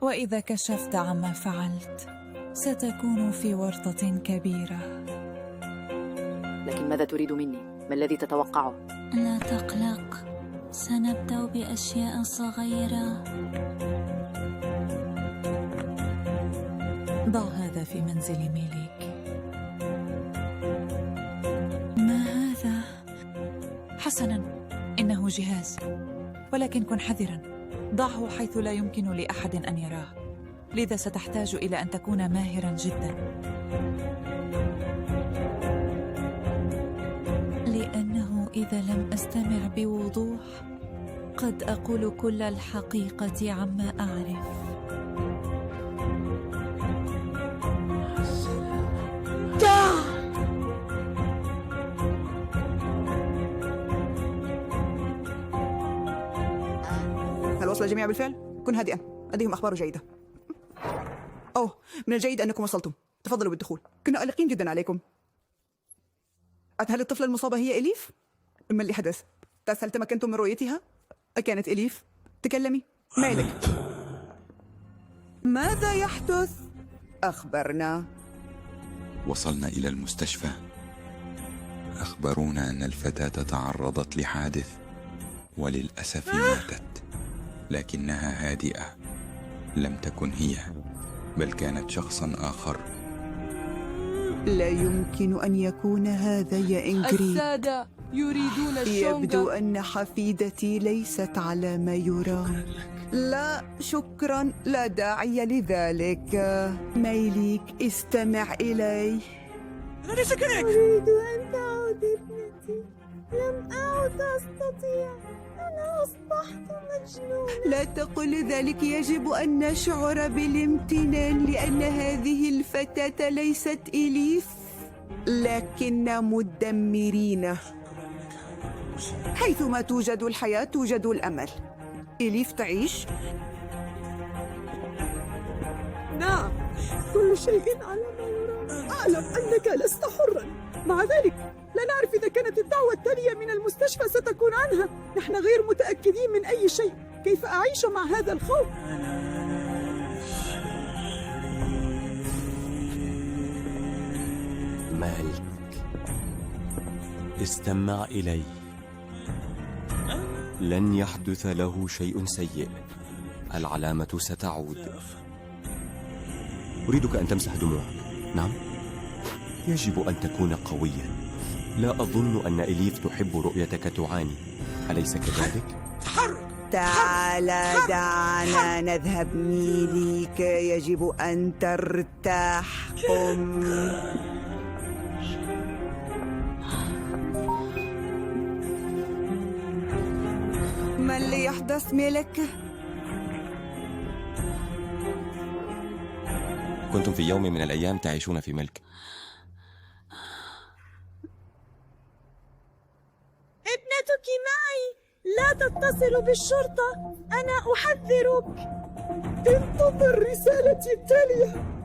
وإذا كشفت عما فعلت ستكون في ورطة كبيرة. لكن ماذا تريد مني؟ ما الذي تتوقعه؟ لا تقلق، سنبدأ بأشياء صغيرة. ضع هذا في منزل ميليك. ما هذا؟ حسناً، إنه جهاز، ولكن كن حذراً. ضعه حيث لا يمكن لأحد أن يراه، لذا ستحتاج إلى أن تكون ماهراً جداً، لأنه إذا لم أستمع بوضوح قد أقول كل الحقيقة عما أعرف. هل وصل الجميع بالفعل؟ كن هادئا، لديهم أخبار جيدة. من الجيد أنكم وصلتم. تفضلوا بالدخول، كنا قلقين جدا عليكم. هل الطفلة المصابة هي إليف؟ ما اللي حدث؟ هل تمكنتم من رؤيتها؟ أكانت إليف؟ تكلمي. مالك؟ ماذا يحدث؟ أخبرنا. وصلنا إلى المستشفى، أخبرونا أن الفتاة تعرضت لحادث وللأسف ماتت، لكنها هادئة، لم تكن هي بل كانت شخصا آخر. لا يمكن أن يكون هذا يا إنجريد. السادة يريدون الشونغ. يبدو أن حفيدتي ليست على ما يرام. لا شكرا، لا داعي لذلك. ميليك استمع إلي. أريد أن تعود ابنتي. لم أعد أستطيع، أنا أصبحت مجنونة. لا تقل ذلك، يجب أن نشعر بالامتنان لأن هذه الفتاة ليست إليف لكن مدمرين. حيثما توجد الحياة توجد الأمل. إليف تعيش؟ نعم، كل شيء على ما يرام. أعلم أنك لست حرا، مع ذلك لا نعرف إذا كانت الدعوة التالية من المستشفى ستكون عنها. نحن غير متأكدين من أي شيء. كيف أعيش مع هذا الخوف؟ مالك، استمع إلي. لن يحدث له شيء سيء، العلامة ستعود. أريدك أن تمسح دموعك. نعم، يجب أن تكون قوياً. لا أظن أن إليف تحب رؤيتك تعاني، أليس كذلك؟ تعال دعنا نذهب. ميليك يجب أن ترتاح. قم. ما اللي يحدث ميلك؟ كنتم في يوم من الأيام تعيشون في ملك. ابنتك معي، لا تتصل بالشرطة، أنا أحذرك. انتظر رسالتي التالية.